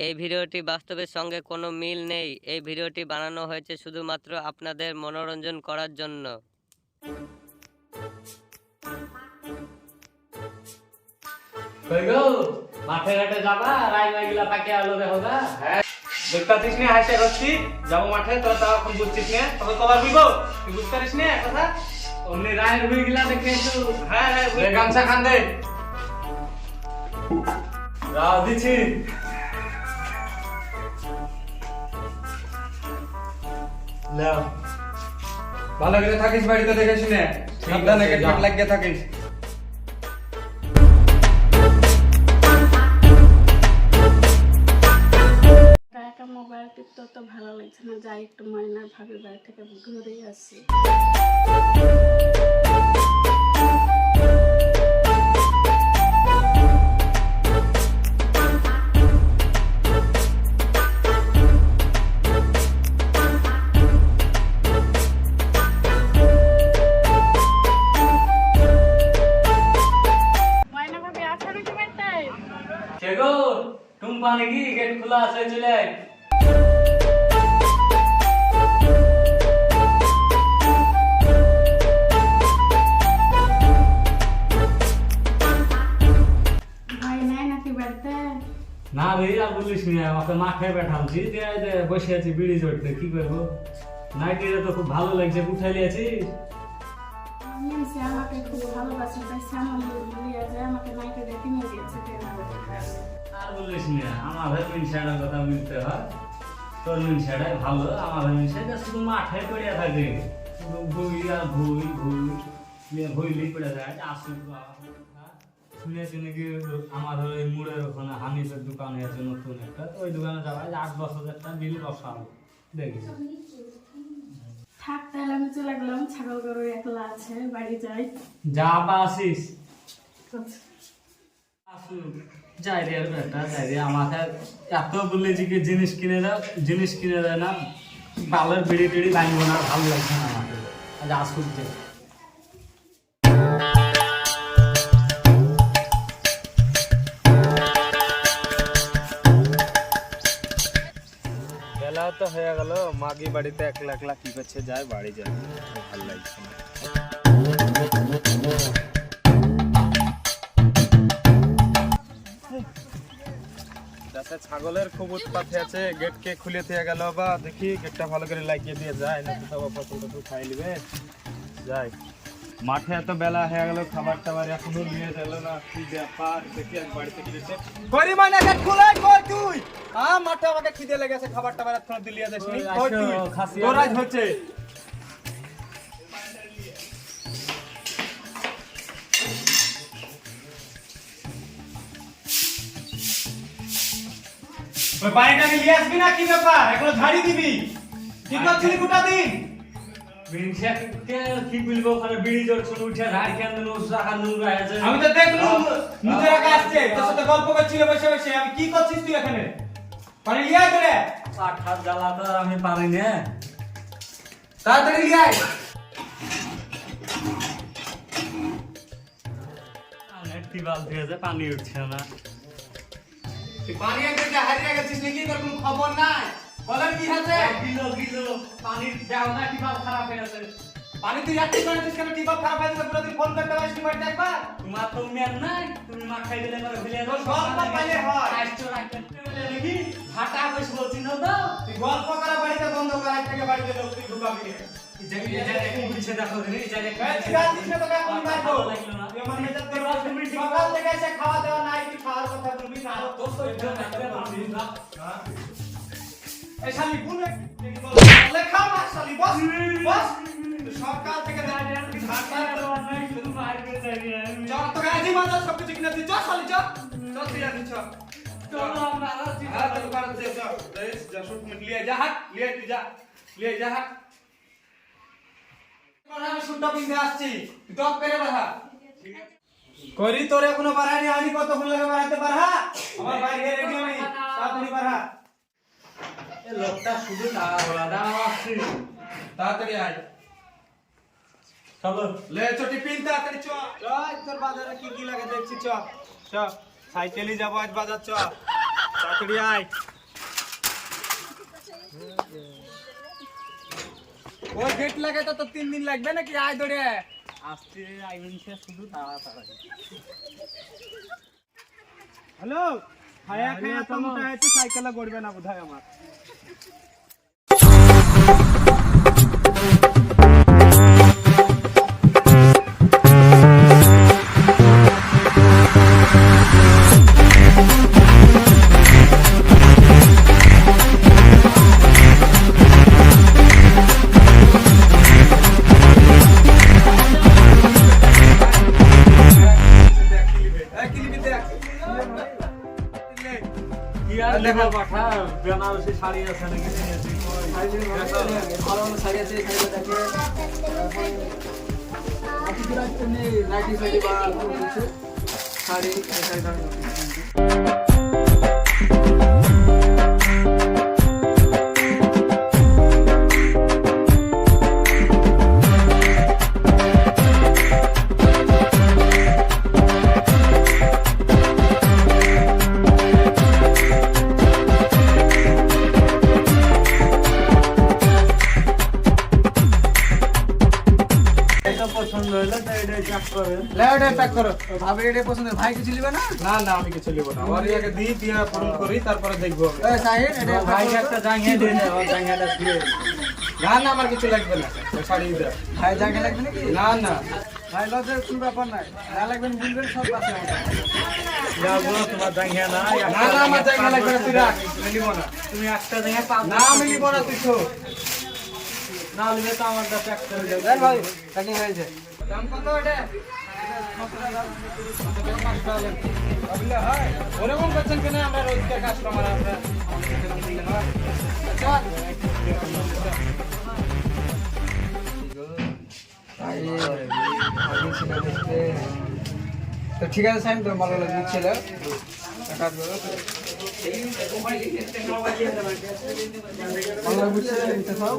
এই ভিডিওটি বাস্তবের সঙ্গে কোনো মিল নেই। এই ভিডিওটি বানানো হয়েছে শুধুমাত্র আপনাদের মনোরঞ্জন করার জন্য। মাঠে ঘাটে যাবা রাই মাইগুলা পাকে আলো দেখো গা। হ্যাঁ দেখতাছিস না হাসে করছি যাবো মাঠে তোরা তাও এখন বুঝছিস না তোকে কবার বুঝবো তুই বুঝতে পারিস না কথা অমনি রায়ের বইগুলা দেখে একটু হ্যাঁ হ্যাঁ গামছা খান দে রাও দিছি। লাও ভালো করে থাকিস বাড়িতে দেখে শুনে সাবধানে গেট লাগিয়ে থাকিস। মোবাইল টিপতে তো ভালো লাগছে না, যাই একটু ময়নার ভাবির বাড়ি থেকে ঘুরেই আসি। ময়না ভাবি আছে নাকি বাড়িতে? কে গো টুম্পা নাকি? গেট খোলা আছে, চলে আয়। ভাই নাই নাকি বাড়িতে? না রে আর বলিস না, আমাকে মাঠে পাঠালছি যে বসে আছি বিড়ি চড়তে, কি করবো? নাইটিটা তো খুব ভালো লাগছে, উঠাই লিয়েছিস? সে আমাকে খুব ভালোবাসে, তাই সামন দিয়ে যায় আমাকে নাইকে দেখে নিয়ে গিয়েছে। আর বলিস না, আমার মিনসাটার কথা বলতে হয়। তোর মিনসাটাই ভালো, আমার মিনসাটা শুধু মাঠে পড়ে থাকে, শুধু ভুই আর ভুই ভুই ভুইলি পড়ে থাকে। আসুক শুনেছি নাকি আমার ওই মুড়ের ওখানে হানিফের দোকান হয়েছে নতুন একটা, ওই দোকানে যাওয়া 8-10 হাজার বিল বসাবো দেখি। থাক তাহলে আমি চলে গেলাম, ছাগল গরু একলা আছে, বাড়ি যাই। যা বা আসিস আসুক যাই রে বেটা, যাই রে। আমাকে এত বলেছি কি জিনিস কিনে দেয় না, বালের বিড়ি টিড়ি ভাঙবো না, ভালো লাগছে না আমাকে। আজ আসুক যে বেলা তো হয়ে গেল, মাগি বাড়িতে একলা একলা কি করছে যায়, বাড়ি যায় ভালো লাগছে না। ছাগলের খুব উৎপাত আছে, গেট কে খুলে দিয়ে গেল বা দেখি গেটটা ভালো করে লাগিয়ে দিয়ে যায় না তো সব ফসল টসল খাই নিবে। যাই মাঠে এত বেলা হয়ে গেল, খাবার টাবার এখনো নিয়ে গেল না, কি ব্যাপার দেখি এক বাড়িতে গিয়েছে গরিমানা গেট খুলে কই তুই? মাঠে আমাকে খিদে লেগেছে, খাবার টাবার এখনো দিলিয়া যাসনি কই তুই? তোরাজ হচ্ছে ওই পানিটা নিয়ে আসবি না, কি ব্যাপার এখনো ঝাড়ি দিবি? কি করছিলি গোটা দিন? কি বলবো, ওখানে বিড়ি জড়ছিল, উঠে রায় কেন নোংরা আছে। আমি তো দেখলাম মুখে রাখা আসছে, তোর সাথে গল্প করছিল বসে বসে। আমি কি করছিস তুই এখানে? পানি নিয়ে আয় করে পাঠার জ্বালা তো আর আমি পারি না, তাড়াতাড়ি নিয়ে আয়। টিবাল থেকে পানি উঠছে না। তুই পানি আনতে যা হারিয়ে গেছিস নাকি? তোর কোনো খবর নাই? বলেন কি আছে? কিলো পানির দাও না, টিবাল খারাপ হয়ে আছে। পানি তুই রাখতে পারছিস কেন? টিপা খারাপ হয়ে গেছে, পুরো তুই ফোন করতে পারিস বাড়িতে একবার? তোমার তো মেন নাই, তুমি মা খাই দিলে করে ফেলে তোর গল্প পাইলে হয়। আইছো রাখতে দেখি ভাটা কইছ বলছি না তো। তুই গল্প করা বাড়িতে বন্ধ কর, আজ থেকে বাড়িতে লোক তুই ঢুকাবি না। এই জায়গায় কোন কিছু দেখো দিনি, এই জায়গায় তুই রাখছিস না, তোকে এখন মারবো। তুই আমার মেজাজ করে সকাল থেকে এসে খাওয়া দাওয়া নাই, তুই খাওয়ার কথা বলবি না। তোর সহ্য থাকতে পারবি না। এই শালি বুনে লেখা না, শালি বস বস। সকাল থেকে দাঁড়িয়ে আছিস, ঝাড়টা শুধু মার করে যাই আমি। চল তোকে আজই মাথা সব কিছু কিনে দিই। চল শালি চল চল তুই আছিস চল চলো আমরা আসছি। হ্যাঁ তুই পারত দে চল দেখ যা শুট মিট লিয়ে যা হাট লিয়ে তুই যা লিয়ে যা হাট। আমি শুটটা পিনতে আসছি, তুই টপ করে বাড়া করি। তোর এখনো বাড়ানি, আমি কতক্ষণ লাগে বাড়াতে পারহা? আমার বাইরে রেডি আমি তাড়াতাড়ি বাড়া। এই লোকটা শুধু দাঁড়া আসছে, তাড়াতাড়ি আয়। চলো লে চটি পিন তাড়াতাড়ি চ তোর বাজারে কি কি লাগে দেখছি। চ চ সাইকেলই যাবো আজ বাজার চ। তাড়াতাড়ি আয়। ওই গেট লাগাইতে তো 3 দিন লাগবে নাকি? আয় দৌড়ে আজকে আইবেন সে শুধু তাড়াতাড়ি। হ্যালো খায়া খায়া তো মোটা হয়েছে, সাইকেলে গড়বে না বোধহয় আমার। কি আর দেখো পাঠা, বেনারসি শাড়ি আছে নাকি নিয়েছি? ভালো ভালো শাড়ি আছে, শাড়িটা দেখে আপনি কি রাখছেন? নাইটি শাড়ি বা কোনো কিছু শাড়ি, শাড়ি এটা পছন্দ হলো তাই এটাই চাপ করে। লেওটা প্যাক করো। ভাবে এটা পছন্দ, ভাই কিছু নিবে না? না না আমি কিছু নেবো না, ওর আগে দিই, দিয়ে পূরণ করি, তারপরে দেখবো আমি। এই সাহিদ এটা ভাইকে একটা জাঙ্গিয়ে দিয়ে দে, ওর জাঙ্গিয়াটা দিয়ে দে। না না আমার কিছু লাগবে না, ওই শাড়ি দে। ভাই জায়গা লাগবে নাকি? না না ভাই লজের কোনো ব্যাপার নাই, না লাগবেন বলবেন, সব আছে আমার কাছে। যাবো, তোমার জাঙ্গিয়া না। না না আমার জায়গা লাগবে না, তুই রাখ, আমি নিবো না। তুমি একটা জাঙ্গিয়া পাবো না আমি নিবো না, তুই শো। না নিলে তো আমার কাছে এক করে দেবে। দেন ভাই, প্যাকিং হয়েছে। দাম কত এটা? ভাবলে হয় ওরকম করছেন কেন? আমরা রোজকার কাস্টমার, আমরা আচ্ছা তো ঠিক আছে সাইন, তোমার ভালো লাগছে ছিল ভালো বুঝছে সব।